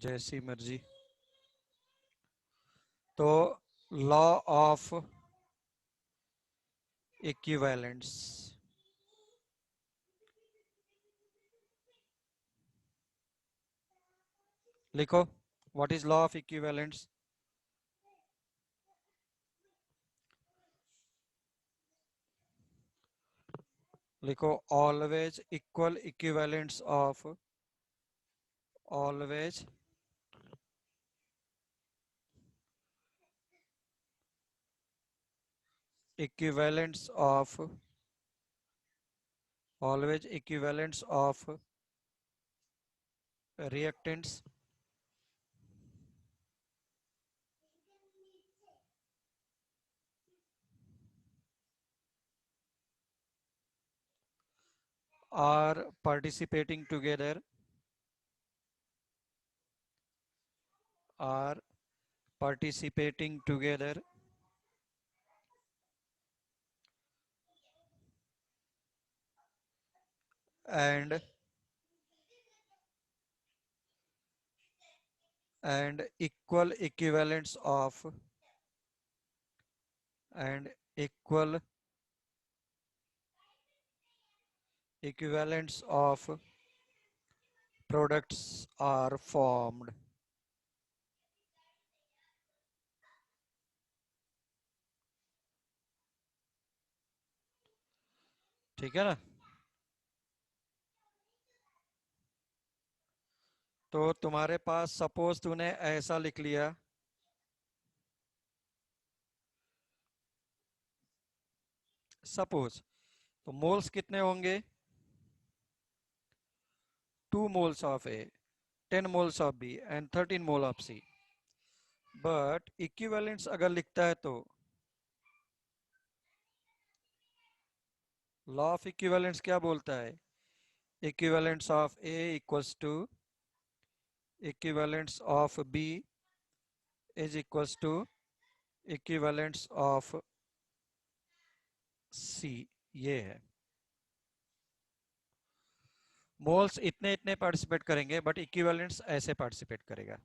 जैसी मर्जी। तो लॉ ऑफ इक्विवेलेंस, लिखो। What is law of equivalence? लिखो always equal equivalence of, always equivalence of, always equivalence of reactants are participating together, are participating together and equal equivalence of, and equal equivalence of products are formed। ठीक है ना? तो तुम्हारे पास suppose तूने ऐसा लिख लिया, सपोज, तो मोल्स कितने होंगे? 2 moles of A, 10 moles of B and 13 mole of C। But equivalence अगर लिखता है तो लॉ ऑफ इक्विवेलेंस क्या बोलता है? Equivalence of A equals to equivalence of B is equals to equivalence of C. ये है। मोल्स इतने इतने पार्टिसिपेट करेंगे बट इक्विवेलेंस ऐसे पार्टिसिपेट करेगा।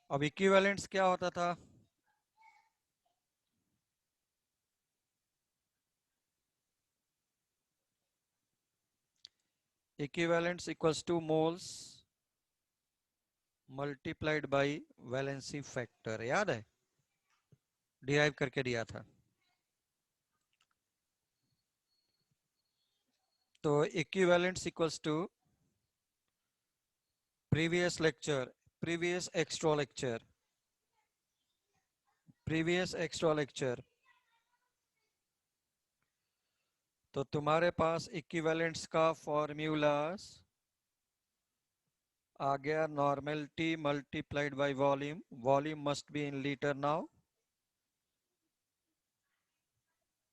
अब इक्विवेलेंस क्या होता था? Equivalence equals to moles multiplied by valency factor, याद है? डिराइव करके दिया था। तो equivalence equals to previous lecture, previous extra lecture, previous extra lecture. तो तुम्हारे पास इक्विवेलेंस का फॉर्मूलास आ गया, normality multiplied by volume, volume must be in litre now.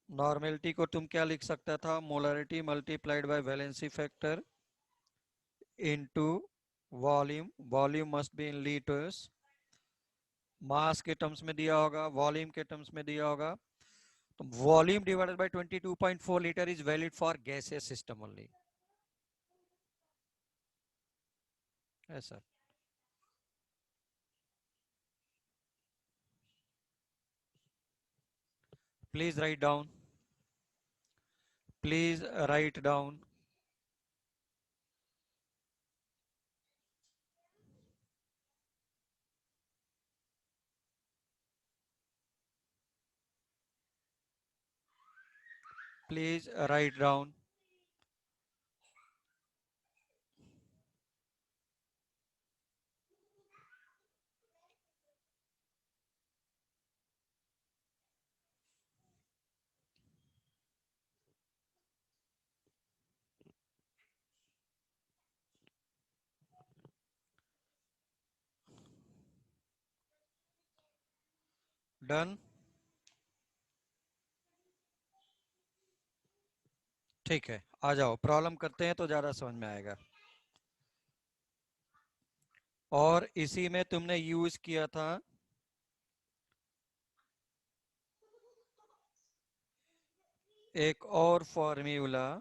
Normality को तुम क्या लिख सकता था? Molarity multiplied by valency factor into volume, volume must be in litres. Mass के टर्म्स में दिया होगा, वॉल्यूम के टर्म्स में दिया होगा। तो volume divided by 22.4 litre is valid for gaseous system only. ऐसा। Please write down, please write down. Please write down. Done. ठीक है, आ जाओ प्रॉब्लम करते हैं तो ज्यादा समझ में आएगा। और इसी में तुमने यूज किया था एक और formula,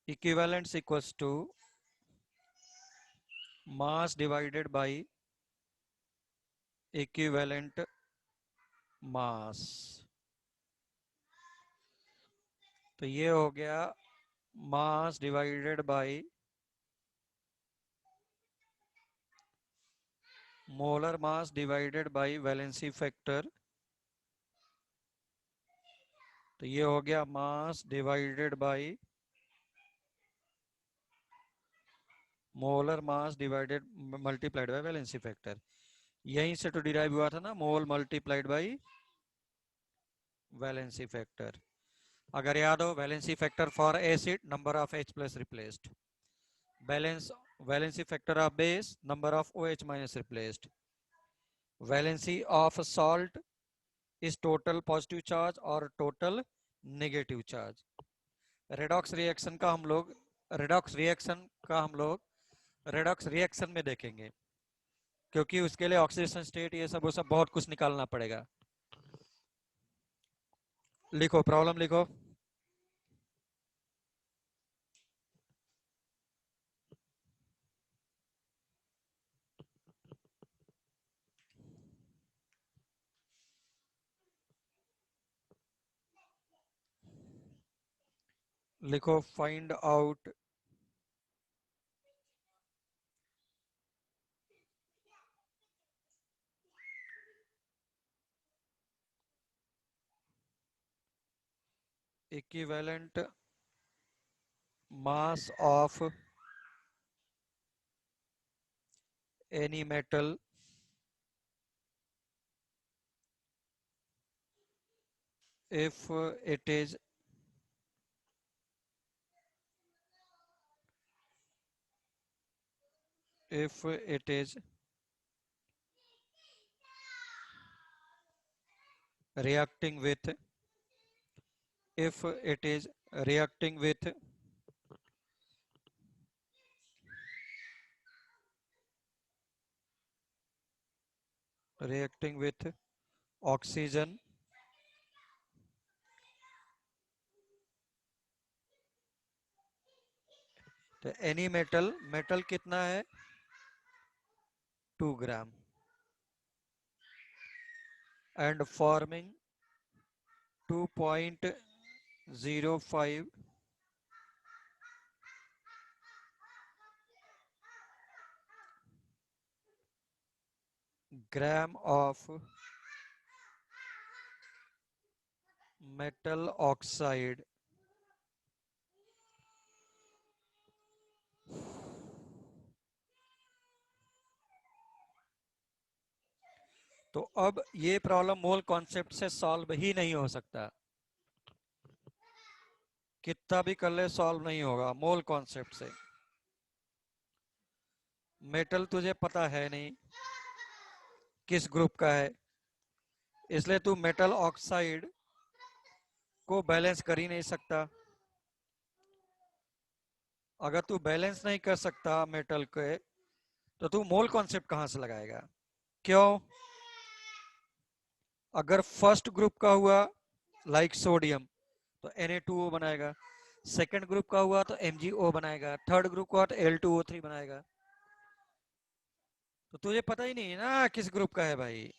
equivalence equals to mass divided by equivalent mass. तो ये हो गया mass divided by molar mass divided by valency factor. तो ये हो गया mass divided by molar mass divided multiplied by valency factor. यहीं से तो डिराइव हुआ था ना, mole multiplied by valency factor. अगर याद हो, valency factor for acid number of H plus replaced, balance valency factor of base number of OH minus replaced, valency of salt is total positive charge और total negative charge. Redox reaction का हम लोग redox reaction का हम लोग redox reaction में देखेंगे, क्योंकि उसके लिए ऑक्सीडेशन स्टेट ये सब वो सब बहुत कुछ निकालना पड़ेगा। लिखो, प्रॉब्लम लिखो। लिखो, find out equivalent mass of any metal if it is if it is reacting with if it is reacting with reacting with oxygen, तो एनी मेटल, मेटल कितना है 2 gram, and forming 2.05 gram of metal oxide. तो अब ये problem mole concept से solve ही नहीं हो सकता, कितना भी कर ले सॉल्व नहीं होगा मोल कॉन्सेप्ट से। मेटल तुझे पता है नहीं किस ग्रुप का है, इसलिए तू मेटल ऑक्साइड को बैलेंस कर ही नहीं सकता। अगर तू बैलेंस नहीं कर सकता मेटल के, तो तू मोल कॉन्सेप्ट कहां से लगाएगा? क्यों? अगर फर्स्ट ग्रुप का हुआ लाइक सोडियम तो Na2O बनाएगा, सेकंड ग्रुप का हुआ तो MgO बनाएगा, थर्ड ग्रुप का हुआ तो Al2O3 बनाएगा। तो तुझे पता ही नहीं है ना किस ग्रुप का है भाई,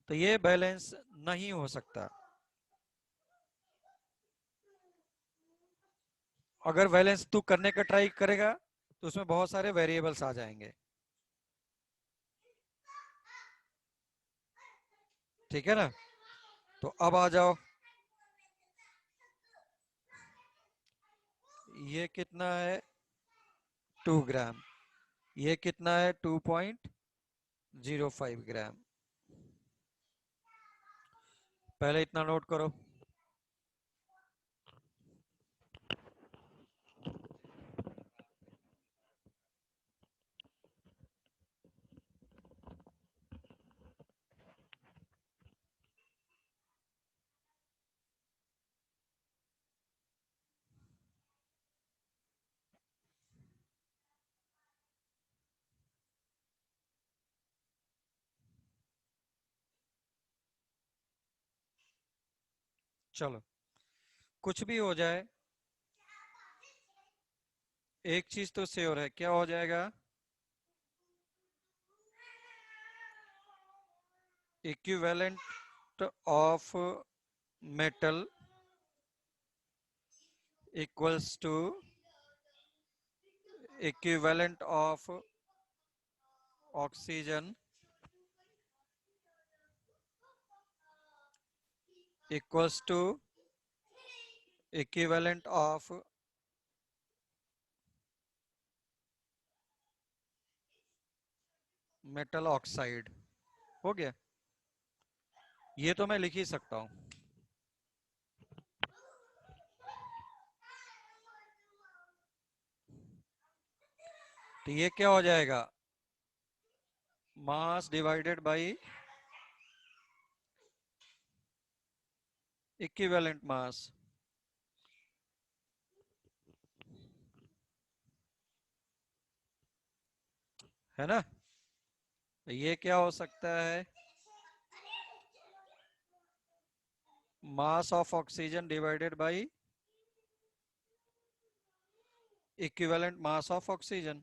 तो ये बैलेंस नहीं हो सकता। अगर बैलेंस तू करने का ट्राई करेगा तो उसमें बहुत सारे वेरिएबल्स आ जाएंगे। ठीक है ना? तो अब आ जाओ, ये कितना है 2 ग्राम, ये कितना है 2.05 ग्राम। पहले इतना नोट करो। चलो कुछ भी हो जाए, एक चीज तो श्योर है, क्या हो जाएगा? Equivalent of metal equals to equivalent of oxygen equals to equivalent of metal oxide. हो गया, ये तो मैं लिख ही सकता हूं। तो ये क्या हो जाएगा? मास डिवाइडेड बाय इक्विवेलेंट मास। है ना? तो ये क्या हो सकता है? Mass of oxygen divided by equivalent mass of oxygen.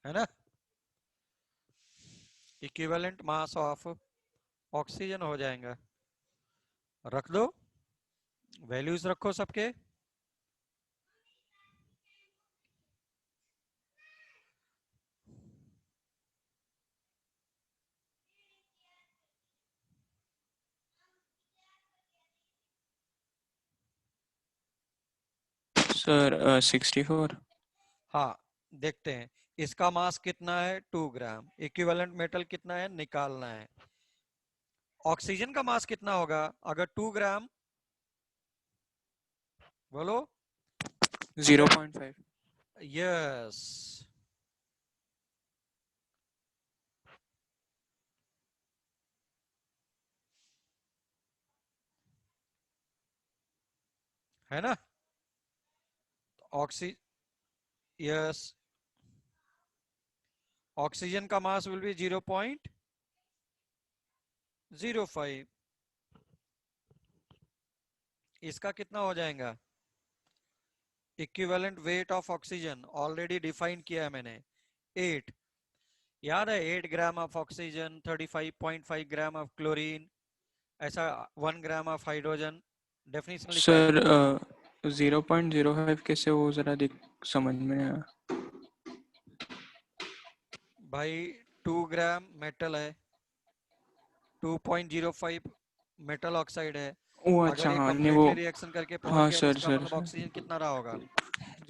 है ना? इक्विवेलेंट मास ऑफ ऑक्सीजन हो जाएगा। रख दो, वैल्यूज रखो सबके। सर 64। हाँ, देखते हैं इसका मास कितना है, 2 ग्राम। इक्विवेलेंट मेटल कितना है निकालना है। ऑक्सीजन का मास कितना होगा अगर 2 ग्राम? बोलो। 0.5। यस, है ना? ऑक्सी यस, ऑक्सीजन का मास विल बी 0.05। इसका कितना हो जाएगा? Equivalent weight of oxygen already define किया है मैंने, 8। याद है 8 gram of oxygen, 35.5 gram of chlorine, ऐसा 1 ग्राम ऑफ हाइड्रोजन। डेफिनेशन लिखवाया सर था। 0.05 कैसे, वो जरा दिख समझ में नहीं आया। भाई 2 ग्राम मेटल है, 2.05 मेटल ऑक्साइड है। वो अगर अच्छा, ये हाँ नहीं वो, कंप्लीटली रिएक्शन करके पहुंच हाँ गया तो सर इसका सर मतलब सर ऑक्सीजन कितना रहा होगा?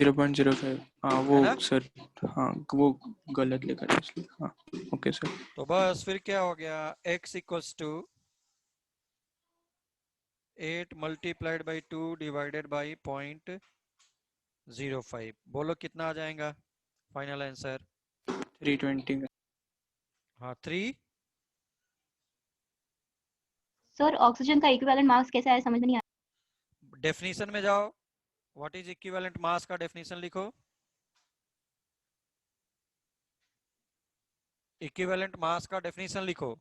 0.05, हाँ है वो ना? सर, हाँ वो गलत लिखा था इसलिए, हाँ। Okay sir. तो बस फिर क्या हो गया, x equals to 8 multiplied by 2 divided by 0.05। बोलो कितना आ जाएगा फाइनल आंसर? 320। हाँ, 3। सर ऑक्सीजन का इक्विवेलेंट मास कैसा है समझ में नहीं आया। डेफिनेशन में जाओ, व्हाट इज इक्विवेलेंट मास का डेफिनेशन लिखो। इक्विवेलेंट मास का डेफिनेशन लिखो,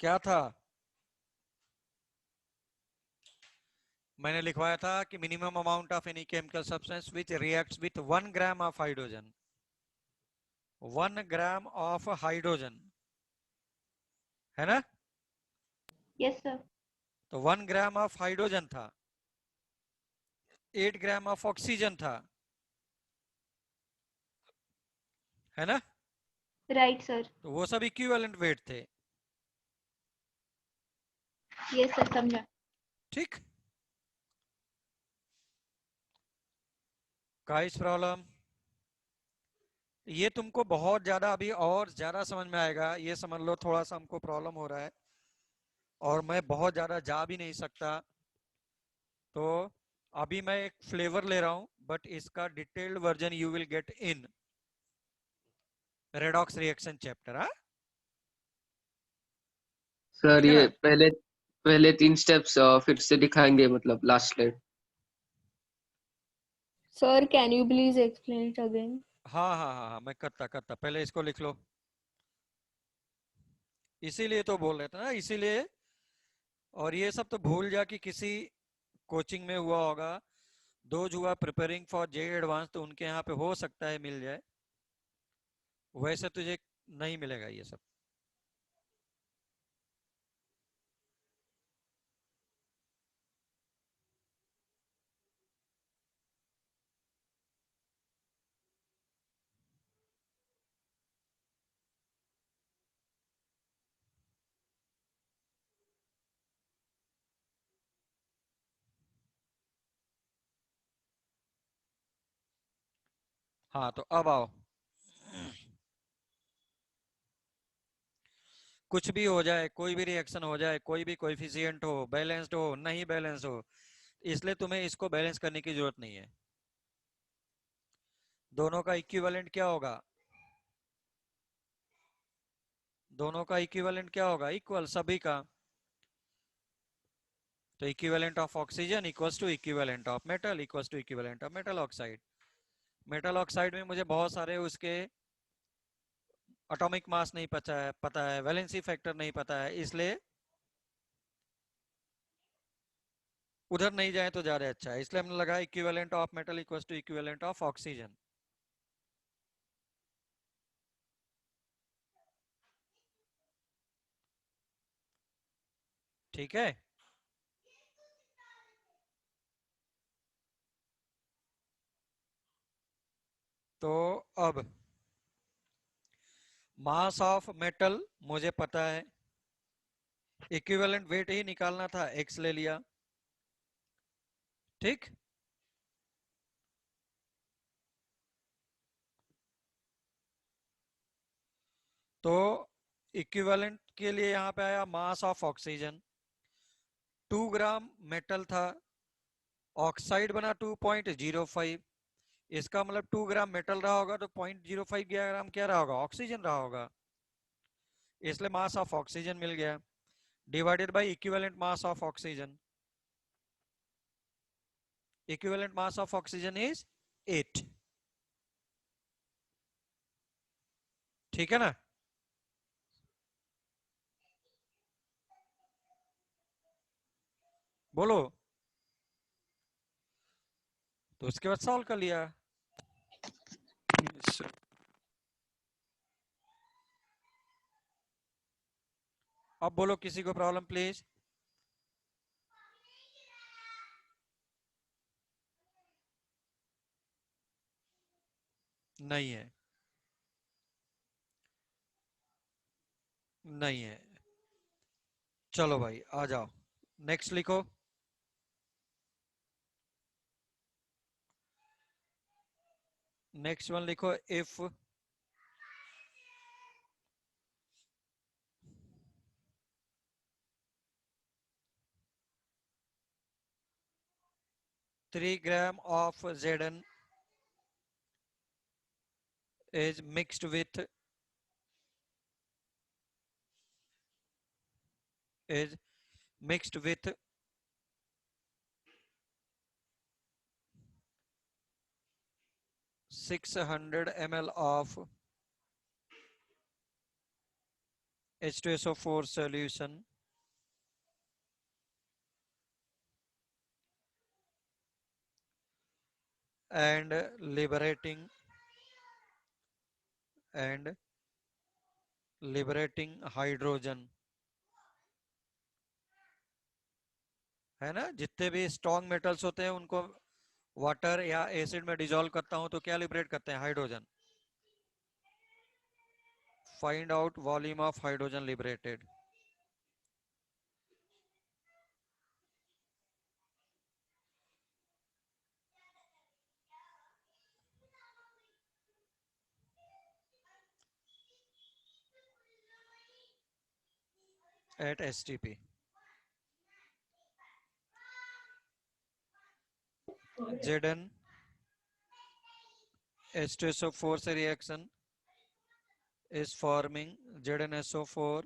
क्या था? मैंने लिखवाया था कि minimum amount of any chemical substance which reacts with 1 gram of hydrogen. 1 gram of hydrogen, है ना? Yes sir. तो 1 ग्राम ऑफ हाइड्रोजन था, 8 ग्राम ऑफ ऑक्सीजन था, है ना? Right sir. तो वो सब इक्विवेलेंट वेट थे। यस सर, समझा। ठीक, गाइस प्रॉब्लम ये तुमको बहुत ज्यादा अभी और ज्यादा समझ में आएगा। ये समझ लो थोड़ा सा हमको प्रॉब्लम हो रहा है और मैं बहुत ज्यादा जा भी नहीं सकता, तो अभी मैं एक फ्लेवर ले रहा हूं, बट इसका detailed version you will get in redox reaction chapter. हाँ, सर ठीक है ये ना? पहले पहले 3 स्टेप्स फिर से दिखाएंगे, मतलब last slide. Sir, can you please explain it again? हाँ हाँ हाँ हाँ, मैं करता करता, पहले इसको लिख लो। इसीलिए तो बोल रहे थे ना, इसीलिए। और ये सब तो भूल जा कि किसी कोचिंग में हुआ होगा। दोज हुआ प्रिपेयरिंग फॉर जे एडवांस, तो उनके यहाँ पे हो सकता है मिल जाए, वैसे तुझे नहीं मिलेगा ये सब। हाँ तो अब आओ। कुछ भी हो जाए, कोई भी रिएक्शन हो जाए, कोई भी कोएफिशिएंट हो, बैलेंस्ड हो नहीं बैलेंस हो, इसलिए तुम्हें इसको बैलेंस करने की जरूरत नहीं है। दोनों का इक्विवेलेंट क्या होगा? दोनों का इक्विवेलेंट क्या होगा? इक्वल सभी का। तो equivalent of oxygen equals to equivalent of metal equals to equivalent of metal oxide. Metal oxide में मुझे बहुत सारे उसके एटॉमिक मास नहीं पता है, वैलेंसी फैक्टर नहीं पता है, इसलिए उधर नहीं जाए तो ज्यादा अच्छा है। इसलिए हमने लगा equivalent of metal equals to equivalent of oxygen. ठीक है। तो अब मास ऑफ मेटल मुझे पता है, इक्विवेलेंट वेट ही निकालना था, एक्स ले लिया। ठीक। तो इक्विवेलेंट के लिए यहां पे आया mass of oxygen, 2 gram metal था, ऑक्साइड बना 2.05। इसका मतलब 2 ग्राम मेटल रहा होगा तो 0.05 ग्राम क्या रहा होगा? ऑक्सीजन रहा होगा, इसलिए मास ऑफ ऑक्सीजन मिल गया, divided by equivalent mass of oxygen. Equivalent mass of oxygen is 8। ठीक है ना? बोलो। तो उसके बाद सॉल्व कर लिया। Yes, sir. अब बोलो किसी को प्रॉब्लम प्लीज। नहीं है? नहीं है। चलो भाई आ जाओ, नेक्स्ट लिखो। नेक्स्ट वन लिखो, if three gram of Zn is mixed with is mixed with 600 ml of H2SO4 solution and and liberating hydrogen, है ना? जितने भी स्ट्रॉन्ग मेटल्स होते हैं उनको वाटर या एसिड में डिसॉल्व करता हूं तो क्या लिबरेट करते हैं? Hydrogen. Find out volume of hydrogen liberated. at STP। Zn H2SO4 से रिएक्शन is forming ZnSO4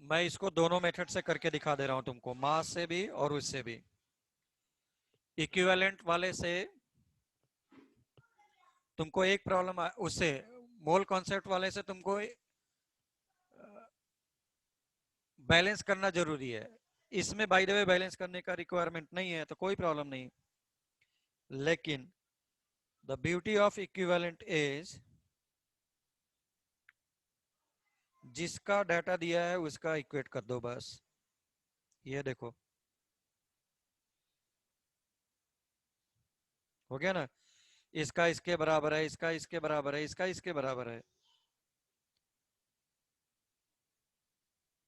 मैं इसको दोनों मेथड से करके दिखा दे रहा हूं तुमको, मास से भी और उससे भी। इक्विवेलेंट वाले से तुमको एक प्रॉब्लम, उससे मोल कॉन्सेप्ट वाले से तुमको बैलेंस करना जरूरी है। इसमें बाय द वे बैलेंस करने का रिक्वायरमेंट नहीं है तो कोई प्रॉब्लम नहीं। लेकिन the beauty of equivalent is जिसका डाटा दिया है उसका इक्वेट कर दो बस। ये देखो हो गया ना, इसका इसके बराबर है, इसका इसके बराबर है, इसका इसके बराबर है।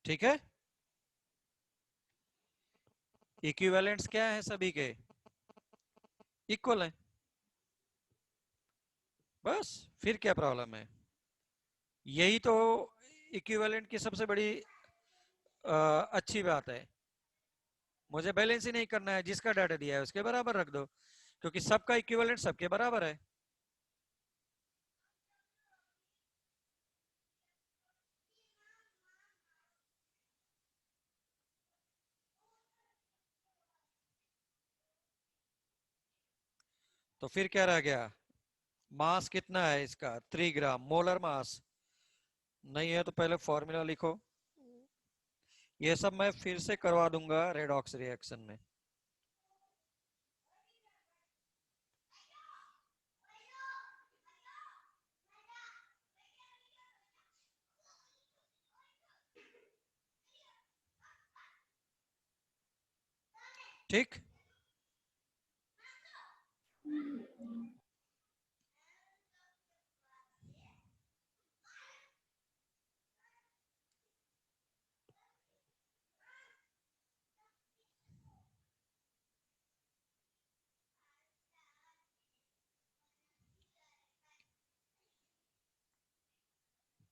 ठीक है, इक्विवेलेंट्स क्या है सभी के, इक्वल है बस। फिर क्या प्रॉब्लम है, यही तो इक्विवेलेंट की सबसे बड़ी अच्छी बात है। मुझे बैलेंस ही नहीं करना है, जिसका डाटा दिया है उसके बराबर रख दो, क्योंकि सबका इक्विवेलेंट सबके बराबर है। तो फिर क्या रह गया, मास कितना है इसका 3 ग्राम, मोलर मास नहीं है तो पहले फॉर्मूला लिखो। ये सब मैं फिर से करवा दूंगा रेडॉक्स रिएक्शन में। ठीक,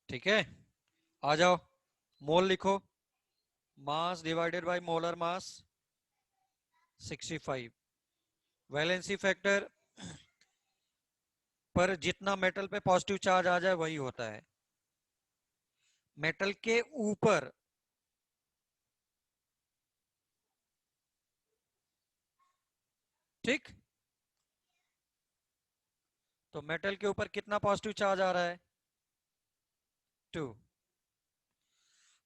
ठीक है, आ जाओ, मोल लिखो, मास divided by molar mass 65। Valency factor पर जितना मेटल पे पॉजिटिव चार्ज आ जाए वही होता है। मेटल के ऊपर ठीक, तो मेटल के ऊपर कितना पॉजिटिव चार्ज आ रहा है 2।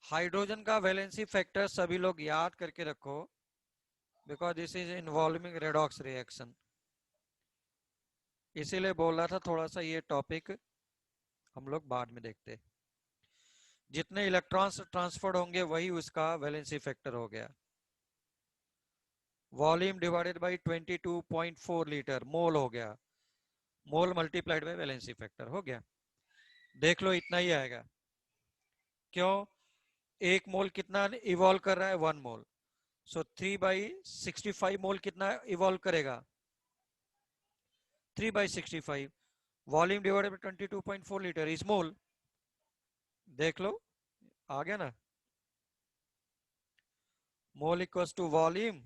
हाइड्रोजन का वैलेंसी फैक्टर सभी लोग याद करके रखो, because this is involving redox reaction. इसीलिए बोल रहा था थोड़ा सा ये टॉपिक हम लोग बाद में देखते। जितने इलेक्ट्रॉन्स ट्रांसफर्ड होंगे वही उसका वैलेंसी फैक्टर हो गया। वॉल्यूम डिवाइडेड बाय 22.4 लीटर, मोल हो गया, मोल मल्टीप्लाइड बाय वैलेंसी फैक्टर हो गया। देख लो इतना ही आएगा। क्यों, एक मोल कितना इवॉल्व कर रहा है 1 मोल, सो 3/65 मोल कितना इवॉल्व करेगा 3/65। Volume divided by 22.4 litre is mole. देख लो आ गया ना, mole equals to volume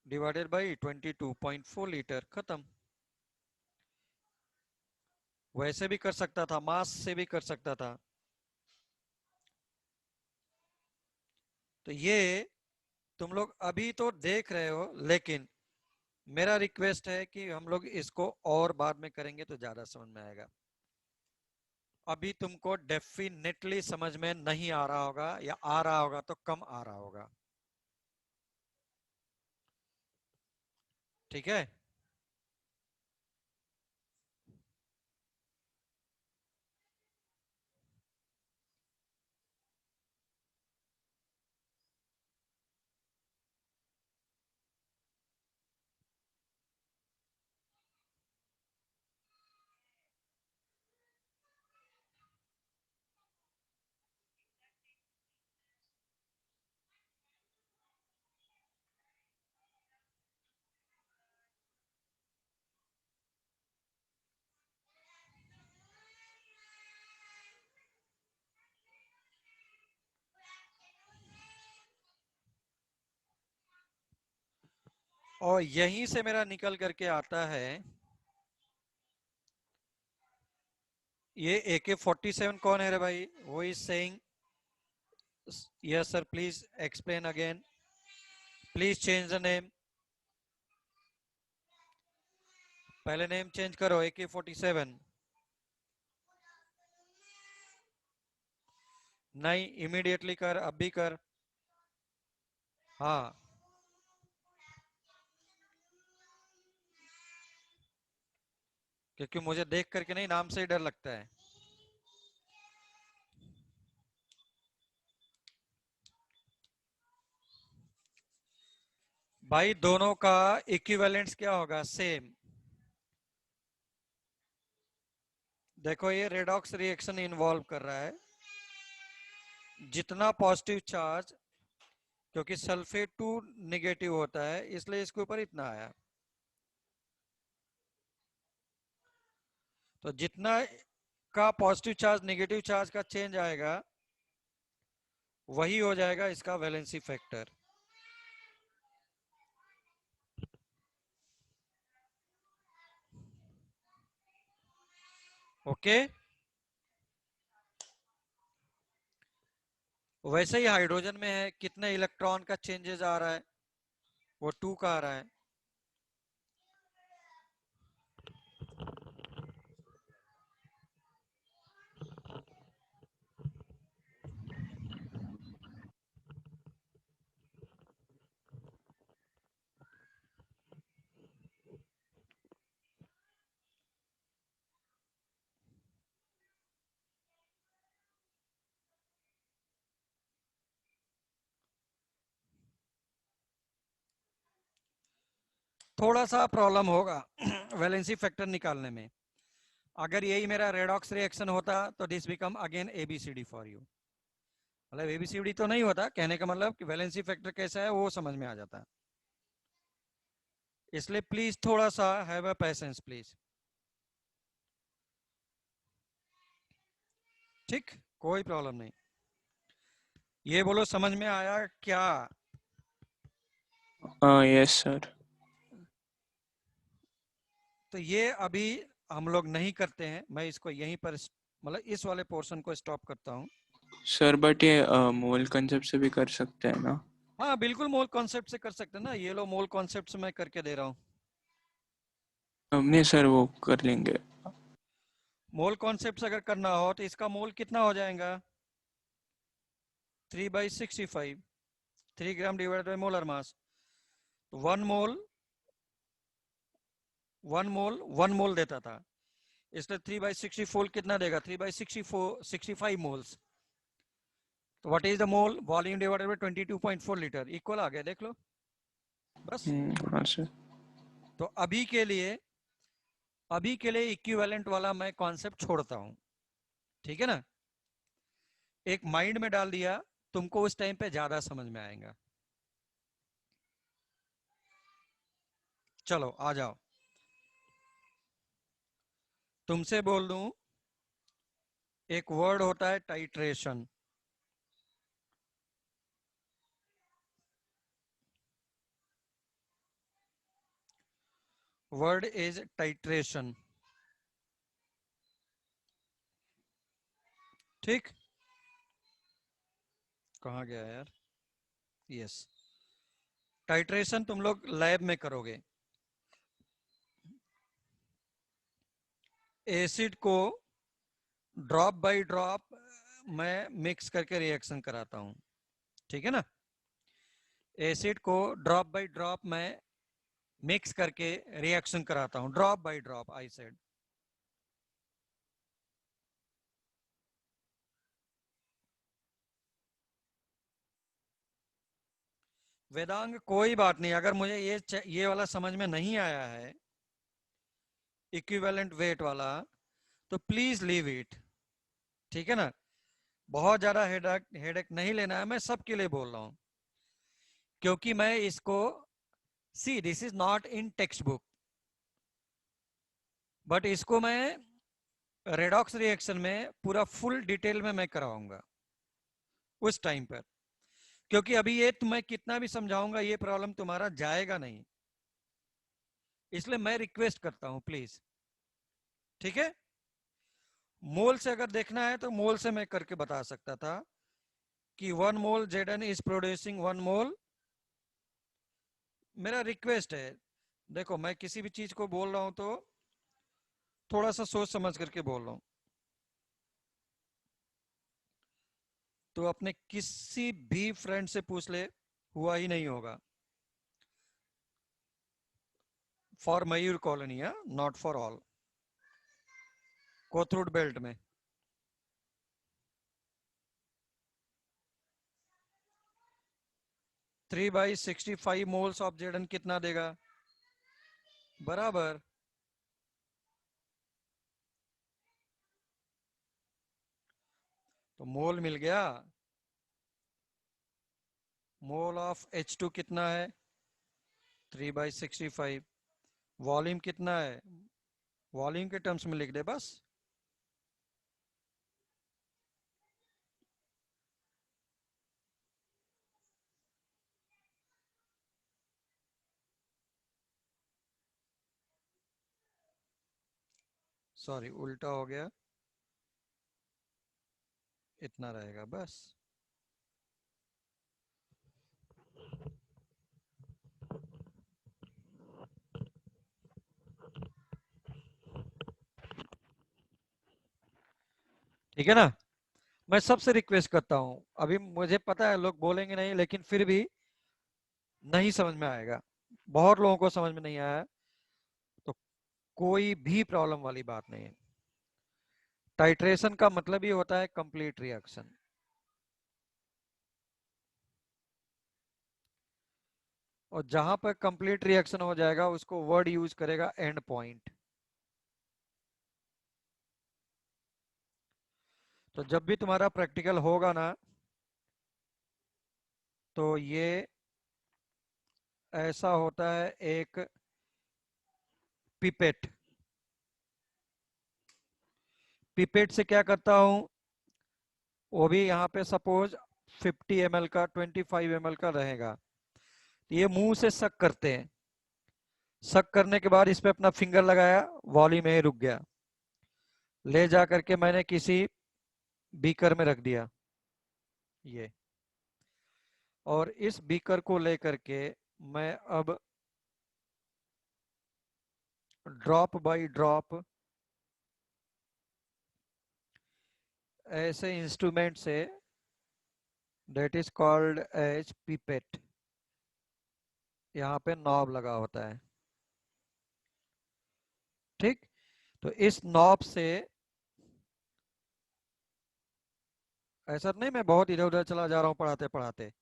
divided by 22.4 litre, खत्म। वैसे भी कर सकता था, मास से भी कर सकता था। तो ये तुम लोग अभी तो देख रहे हो, लेकिन मेरा रिक्वेस्ट है कि हम लोग इसको और बाद में करेंगे तो ज्यादा समझ में आएगा। अभी तुमको डेफिनेटली समझ में नहीं आ रहा होगा, या आ रहा होगा तो कम आ रहा होगा। ठीक है, और यहीं से मेरा निकल करके आता है ये AK-47 कौन है रे भाई, वो is saying Yes, sir. Please explain again. Please change the name. पहले नेम चेंज करो AK-47. नहीं, इमीडिएटली कर, अब भी कर. हाँ, क्योंकि मुझे देख करके नहीं, नाम से ही डर लगता है. भाई दोनों का इक्विवेलेंस क्या होगा? सेम. देखो ये रेडॉक्स रिएक्शन इन्वॉल्व कर रहा है. जितना पॉजिटिव चार्ज, क्योंकि सल्फेट 2 नेगेटिव होता है इसलिए इसके ऊपर इतना आया. तो जितना का पॉजिटिव चार्ज नेगेटिव चार्ज का चेंज आएगा वही हो जाएगा इसका वैलेंसी फैक्टर. ओके. वैसे ही हाइड्रोजन में है, कितने इलेक्ट्रॉन का चेंजेस आ रहा है? वो 2 का आ रहा है. थोड़ा सा प्रॉब्लम होगा वैलेंसी फैक्टर निकालने में. अगर यही मेरा रेडॉक्स रिएक्शन होता तो this become again ABCD for you. मतलब ABCD तो नहीं होता, कहने का मतलब कि वैलेंसी फैक्टर कैसा है वो समझ में आ जाता है. इसलिए प्लीज थोड़ा सा हैव अ पेशेंस प्लीज. ठीक, कोई प्रॉब्लम नहीं. ये बोलो समझ में आया क्या? Yes sir. तो ये अभी हम लोग नहीं करते हैं. मैं इसको यहीं पर मतलब इस वाले पोर्शन को स्टॉप करता हूँ. सर बट ये मोल कंसेप्ट से भी कर सकते हैं ना? हाँ बिल्कुल, मोल कॉन्सेप्ट से कर सकते हैं ना. ये लो मोल कॉन्सेप्ट से मैं करके दे रहा हूँ. नहीं सर, वो कर लेंगे. मोल कॉन्सेप्ट अगर करना हो तो इसका मोल कितना हो जाएगा? 3/65. 3 gram divided by molar mass. तो 1 मोल देता था, इसलिए 3/64 कितना देगा? 3/65 मोल्स. तो what is the mole? Volume divided by 22.4 litre equal आ गया, देख लो बस. हाँ सर. तो अभी के लिए इक्विवेलेंट वाला मैं कॉन्सेप्ट छोड़ता हूं. ठीक है ना? एक माइंड में डाल दिया, तुमको उस टाइम पे ज्यादा समझ में आएगा. चलो आ जाओ. तुमसे बोल दूं, एक वर्ड होता है टाइट्रेशन. Word is titration. ठीक, कहाँ गया यार? यस, टाइट्रेशन तुम लोग लैब में करोगे. एसिड को ड्रॉप बाय ड्रॉप मैं मिक्स करके रिएक्शन कराता हूं. ठीक है ना? एसिड को ड्रॉप बाय ड्रॉप मैं मिक्स करके रिएक्शन कराता हूं. Drop by drop I said. Vedang कोई बात नहीं, अगर मुझे ये वाला समझ में नहीं आया है इक्विवेलेंट वेट वाला, तो प्लीज लीव इट. ठीक है ना? बहुत ज्यादा हेडेक नहीं लेना है. मैं सबके लिए बोल रहा हूं, क्योंकि मैं इसको see this is not in text book, but इसको मैं रेडॉक्स रिएक्शन में पूरा फुल डिटेल में मैं कराऊंगा उस टाइम पर. क्योंकि अभी ये तुम्हें कितना भी समझाऊंगा ये प्रॉब्लम तुम्हारा जाएगा नहीं. इसलिए मैं रिक्वेस्ट करता हूं प्लीज. ठीक है? मोल से अगर देखना है तो मोल से मैं करके बता सकता था. कि 1 मोल Zn इज प्रोड्यूसिंग 1 मोल। मेरा रिक्वेस्ट है, देखो मैं किसी भी चीज को बोल रहा हूं तो थोड़ा सा सोच समझ करके बोल रहा हूं। तो अपने किसी भी फ्रेंड से पूछ ले, हुआ ही नहीं होगा। For Mayur colony, not for all. Kothrud belt में 3/65 मोल्स ऑफ Zn कितना देगा? बराबर तो मोल मिल गया। मोल ऑफ H2 कितना है? 3/65। वॉल्यूम कितना है? वॉल्यूम के टर्म्स में लिख दे बस। सॉरी उल्टा हो गया, इतना रहेगा बस। ठीक है ना? मैं सबसे रिक्वेस्ट करता हूं, अभी मुझे पता है लोग बोलेंगे नहीं, लेकिन फिर भी नहीं समझ में आएगा, बहुत लोगों को समझ में नहीं आया, तो कोई भी प्रॉब्लम वाली बात नहीं है। टाइट्रेशन का मतलब ही होता है कंप्लीट रिएक्शन। और जहां पर कंप्लीट रिएक्शन हो जाएगा उसको वर्ड यूज करेगा एंड पॉइंट। तो जब भी तुम्हारा प्रैक्टिकल होगा ना, तो ये ऐसा होता है एक पिपेट। पिपेट से क्या करता हूं, वो भी यहाँ पे सपोज 50 ml का 25 ml का रहेगा, ये मुंह से सक करते हैं। सक करने के बाद इस पे अपना फिंगर लगाया, वॉल्यूम में रुक गया, ले जा करके मैंने किसी बीकर में रख दिया ये, और इस बीकर को लेकर के मैं अब ड्रॉप बाय ड्रॉप ऐसे इंस्ट्रूमेंट से, that is called as pipette, यहाँ पे नॉब लगा होता है। ठीक, तो इस नॉब से, ऐसा नहीं मैं बहुत इधर उधर चला जा रहा हूँ पढ़ाते पढ़ाते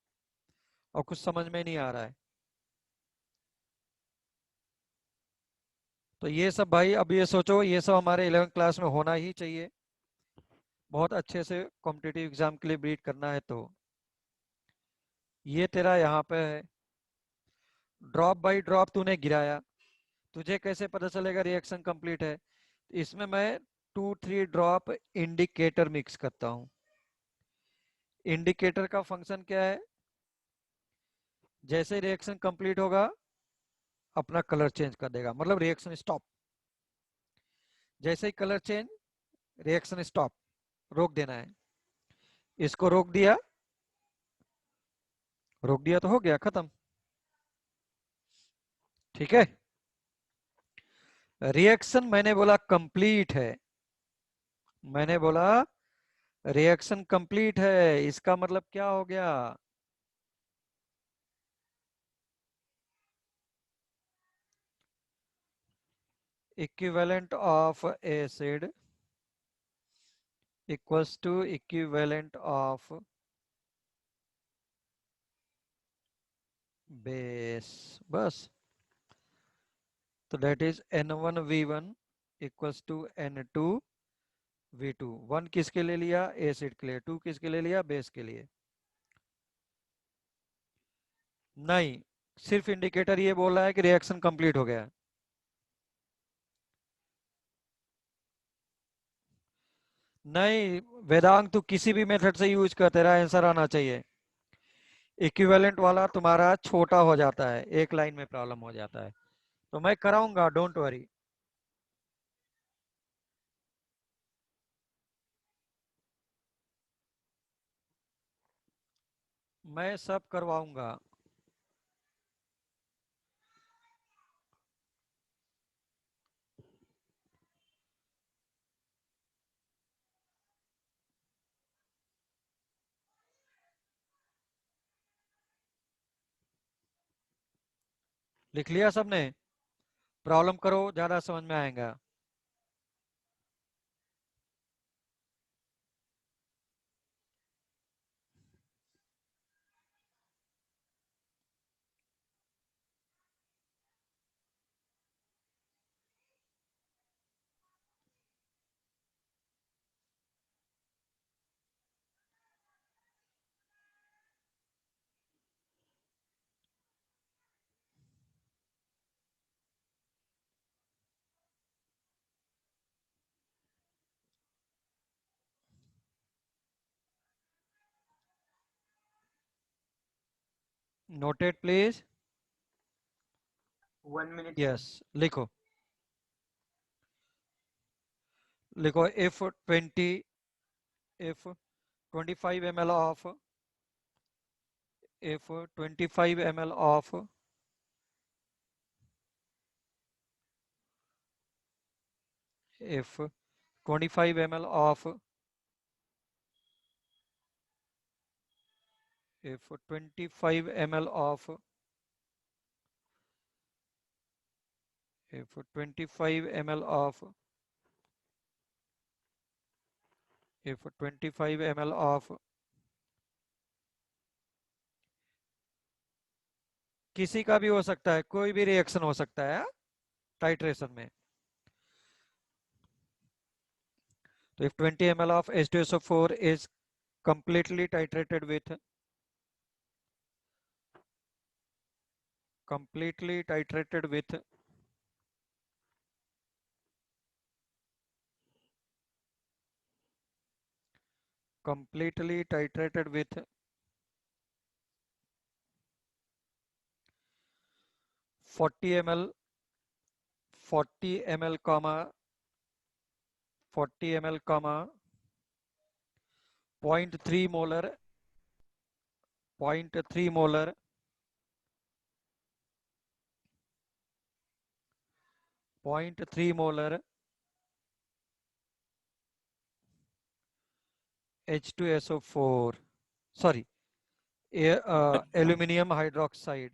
और कुछ समझ में नहीं आ रहा है, तो ये सब भाई अब ये सोचो, ये सब हमारे 11th क्लास में होना ही चाहिए। बहुत अच्छे से कॉम्पिटिटिव एग्जाम के लिए ब्रीड करना है। तो ये तेरा यहाँ पे है, ड्रॉप बाय ड्रॉप तूने गिराया, तुझे कैसे पता चलेगा रिएक्शन कंप्लीट है? इसमें मैं 2-3 ड्रॉप इंडिकेटर मिक्स करता हूँ। इंडिकेटर का फंक्शन क्या है? जैसे रिएक्शन कंप्लीट होगा अपना कलर चेंज कर देगा, मतलब रिएक्शन स्टॉप। जैसे ही कलर चेंज, रिएक्शन स्टॉप, रोक देना है। इसको रोक दिया, रोक दिया तो हो गया खत्म। ठीक है, रिएक्शन मैंने बोला कंप्लीट है, मैंने बोला रिएक्शन कंप्लीट है, इसका मतलब क्या हो गया? Equivalent of acid equals to equivalent of base, बस। तो that is N1V1 equals to N2V2। 1 किसके लिए लिया? एसिड के लिए। 2 किसके लिए लिया? बेस के लिए। नहीं, सिर्फ इंडिकेटर ये बोल रहा है कि रिएक्शन कंप्लीट हो गया। नहीं वेदांग, तू किसी भी मेथड से यूज कर, तेरा आंसर आना चाहिए। इक्विवेलेंट वाला तुम्हारा छोटा हो जाता है, एक लाइन में प्रॉब्लम हो जाता है, तो मैं कराऊंगा, डोंट वरी। मैं सब करवाऊंगा। लिख लिया सबने? प्रॉब्लम करो, ज्यादा समझ में आएगा। Noted please. 1 minute. यस, लिखो। लिखो if 25 ml of if 25 ml of if 25 ml of if 25 ml of if 25 ml of if 25 ml of किसी का भी हो सकता है, कोई भी रिएक्शन हो सकता है टाइट्रेशन में। तो if 20 ml of H2SO4 is completely titrated with completely titrated with completely titrated with 40 ml 40 ml comma 40 ml comma 0.3 molar 0.3 molar 0.3 molar H2SO4 sorry aluminum hydroxide,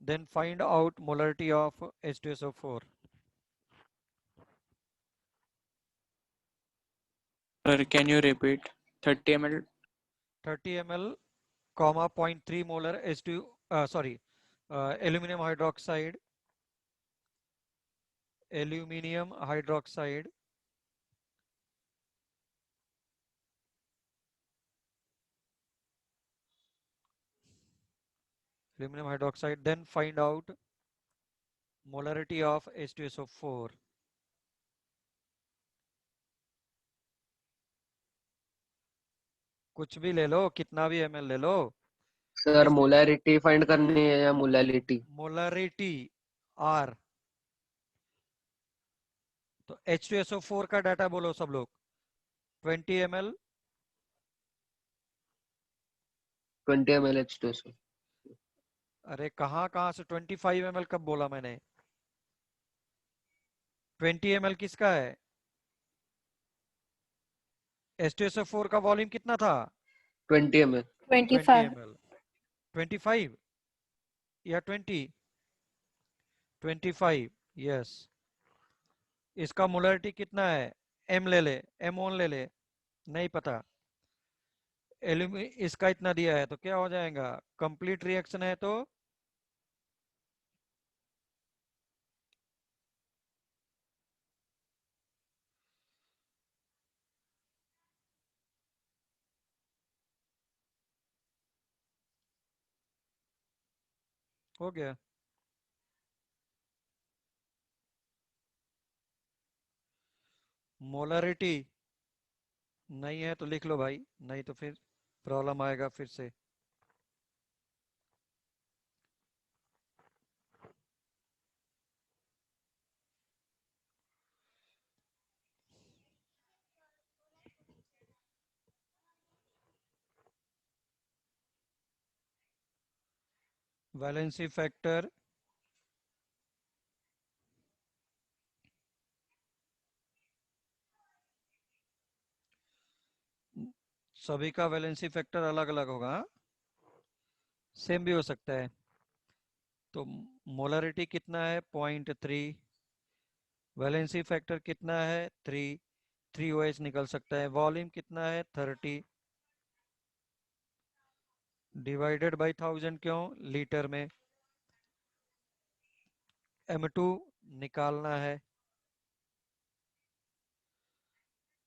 then find out molarity of H2SO4. Sir, can you repeat? 30 ml. 30 ml comma 0.3 molar H2 sorry aluminum hydroxide then find out molarity of H2SO4. कुछ भी ले लो, कितना भी ml ले लो। Sir molarity find करनी है या molality? Molarity R। तो H2SO4 का डाटा बोलो सब लोग। 20 ml 20 ml H2SO। अरे कहाँ कहाँ से 25 ml कब बोला मैंने? 20 ml किसका है? H2SO4 का वॉल्यूम कितना था? 20 ml। 20 25. ml 25 या 20? 25 यस। इसका मोलरिटी कितना है? M ले ले, M1 ले ले, नहीं पता। इसका इतना दिया है तो क्या हो जाएगा? कंप्लीट रिएक्शन है तो हो गया। मोलरिटी नहीं है तो लिख लो भाई, नहीं तो फिर प्रॉब्लम आएगा फिर से। वैलेंसी फैक्टर सभी का वैलेंसी फैक्टर अलग अलग होगा, सेम भी हो सकता है। तो मोलरिटी कितना है 0.3, वैलेंसी फैक्टर कितना है 3 OH निकल सकता है। वॉल्यूम कितना है 30 डिवाइडेड बाई 1000, क्यों लीटर में। M2 निकालना है।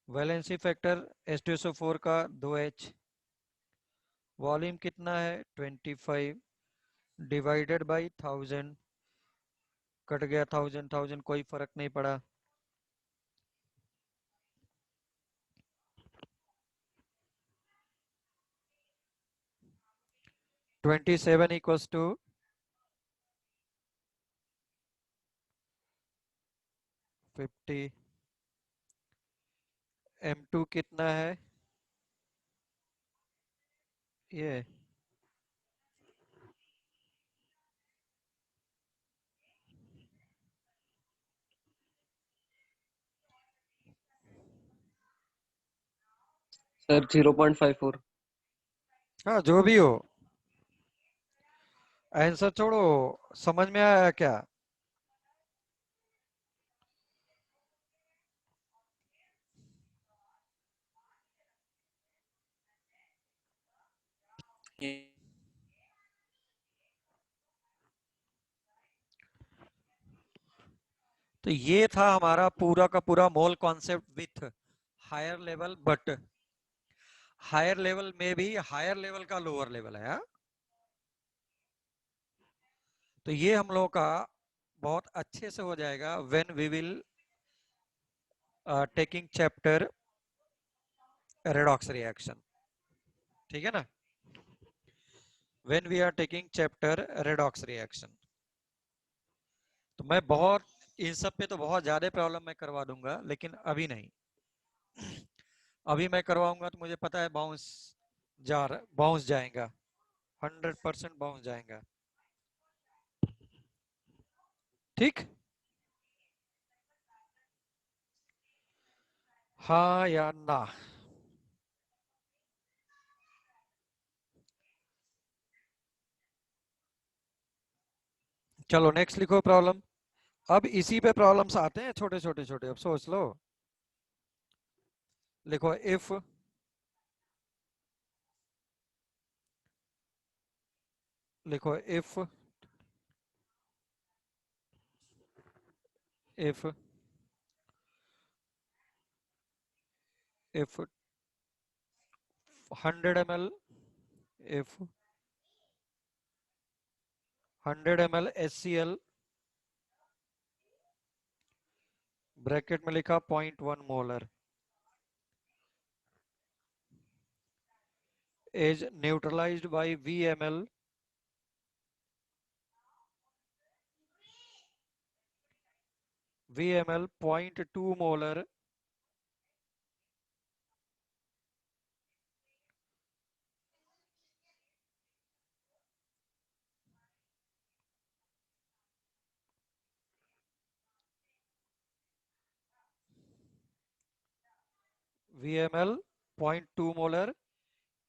वैलेंसी फैक्टर H2SO4 का 2H। वॉल्यूम कितना है 25 डिवाइडेड बाई 1000, कट गया 1000 कोई फर्क नहीं पड़ा। 27 इक्वल्स टू 50। M2 कितना है ये, सर 0.54। हाँ जो भी हो, आंसर छोड़ो, समझ में आया क्या? तो ये था हमारा पूरा का पूरा mole concept with higher level, but higher level में भी हायर लेवल का लोअर लेवल है, हाँ? तो ये हम लोग का बहुत अच्छे से हो जाएगा when we will taking chapter redox reaction, ठीक है ना, when we are taking chapter redox reaction. तो मैं बहुत इन सब पे तो बहुत ज्यादा प्रॉब्लम मैं करवा दूंगा, लेकिन अभी नहीं। अभी मैं करवाऊंगा तो मुझे पता है बाउंस जाएगा, 100% बाउंस जाएगा। ठीक, हाँ या ना? चलो नेक्स्ट लिखो प्रॉब्लम। अब इसी पे प्रॉब्लम्स आते हैं छोटे छोटे छोटे, अब सोच लो। लिखो इफ लिखो if 100 ml, if 100 ml HCl, bracket में लिखा 0.1 molar, is neutralized by VML VML 0.2 molar VML 0.2 molar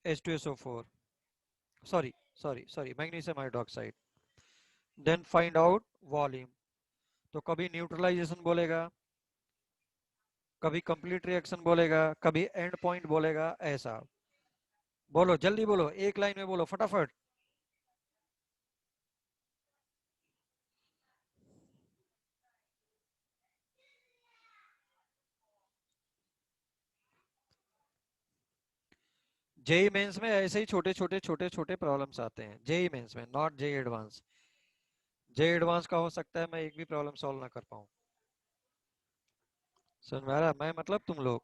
H2SO4, sorry magnesium hydroxide, then find out volume। तो कभी न्यूट्रलाइजेशन बोलेगा, कभी कंप्लीट रिएक्शन बोलेगा, कभी एंड पॉइंट बोलेगा, ऐसा। बोलो जल्दी बोलो, एक लाइन में बोलो फटाफट। जेई मेंस में ऐसे ही छोटे छोटे छोटे छोटे प्रॉब्लम्स आते हैं, जेई मेंस में, not JEE advance. JEE advance का हो सकता है मैं एक भी प्रॉब्लम सॉल्व ना कर पाऊं। समझ में आ रहा है? मैं मतलब तुम लोग।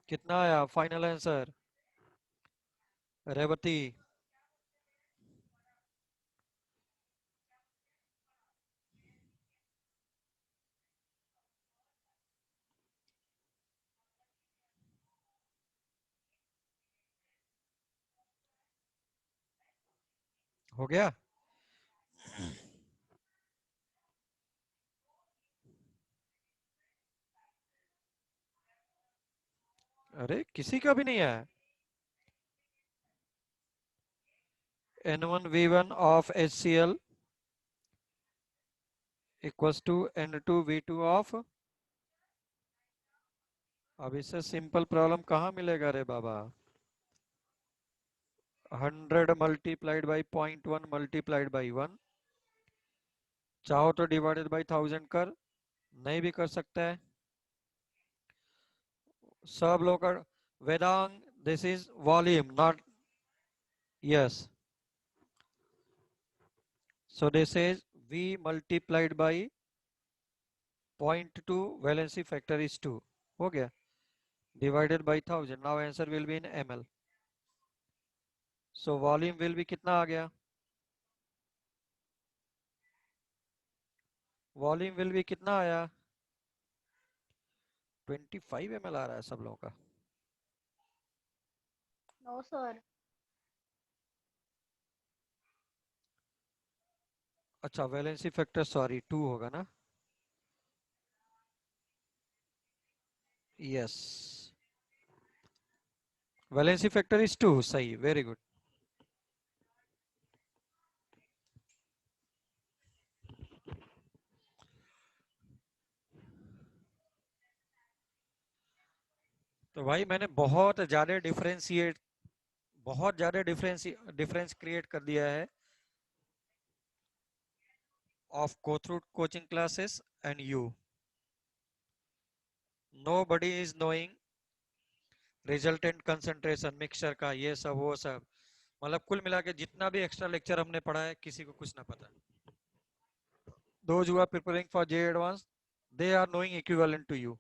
कितना आया फाइनल आंसर रेवती? हो गया? अरे किसी का भी नहीं आया? N1V1 of HCl equals to N2V2 of, अब इससे सिंपल प्रॉब्लम कहाँ मिलेगा रे बाबा? 100 मल्टीप्लाइड बाई 0.1 मल्टीप्लाइड बाई 1, चाहो तो डिवाइडेड बाई 1000 कर, नहीं भी कर सकता है। सब लोग का Vedang, this is volume not, yes, so this is V multiplied by 0.2, valency factor is 2, हो गया, divided by 1000, now answer will be in ml, so volume will be कितना आ गया? volume will be कितना आया? 25 ml आ रहा है सब लोगों का। No, sir. अच्छा वैलेंसी फैक्टर सॉरी 2 होगा ना? यस, वैलेंसी फैक्टर इज 2, सही, वेरी गुड। तो भाई मैंने बहुत ज्यादा डिफरेंस क्रिएट कर दिया है of go through coaching classes and you. Nobody is knowing resultant concentration mixture का ये सब वो सब, मतलब कुल मिला के जितना भी एक्स्ट्रा लेक्चर हमने पढ़ा है किसी को कुछ ना पता। Those who are preparing for JEE Advanced, they are knowing equivalent to you.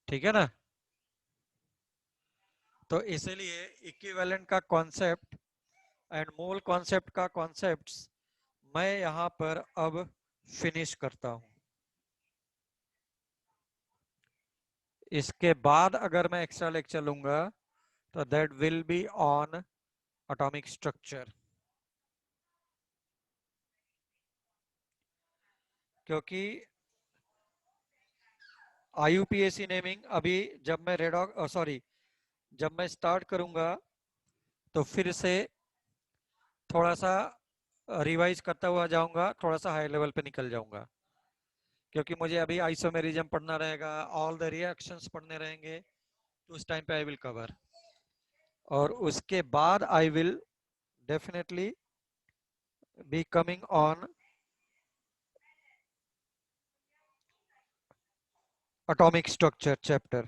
ठीक है ना? तो इसलिए इक्विवेलेंट का कॉन्सेप्ट एंड मोल कॉन्सेप्ट का कॉन्सेप्ट्स मैं यहां पर अब फिनिश करता हूं। इसके बाद अगर मैं एक्स्ट्रा लेक्चर लूंगा तो that will be on atomic structure, क्योंकि IUPAC नेमिंग अभी जब मैं जब मैं स्टार्ट करूंगा तो फिर से थोड़ा सा रिवाइज करता हुआ जाऊंगा, थोड़ा सा हाई लेवल पे निकल जाऊंगा, क्योंकि मुझे अभी आइसोमेरिज्म पढ़ना रहेगा, ऑल द रिएक्शंस पढ़ने रहेंगे, तो उस टाइम पे आई विल कवर, और उसके बाद I will definitely be coming on atomic structure chapter,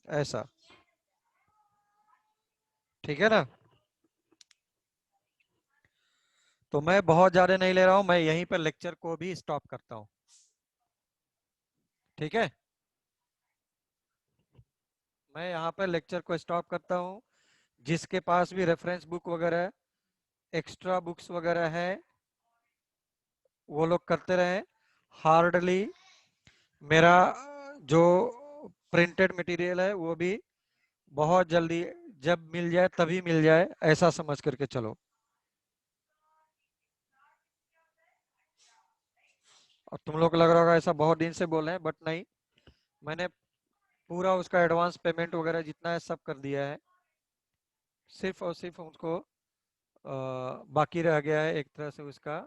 ऐसा, ठीक है ना? तो मैं बहुत ज्यादा नहीं ले रहा हूं, मैं यहीं पर लेक्चर को भी स्टॉप करता हूं, ठीक है? मैं यहाँ पर लेक्चर को स्टॉप करता हूं। जिसके पास भी रेफरेंस बुक वगैरह एक्स्ट्रा बुक्स वगैरह है वो लोग करते रहे। हार्डली मेरा जो प्रिंटेड मटेरियल है वो भी बहुत जल्दी जब मिल जाए तभी मिल जाए, ऐसा समझ करके चलो। और तुम लोग लग रहा होगा ऐसा बहुत दिन से बोल रहे हैं, बट नहीं, मैंने पूरा उसका एडवांस पेमेंट वगैरह जितना है सब कर दिया है, सिर्फ और सिर्फ उसको बाकी रह गया है एक तरह से उसका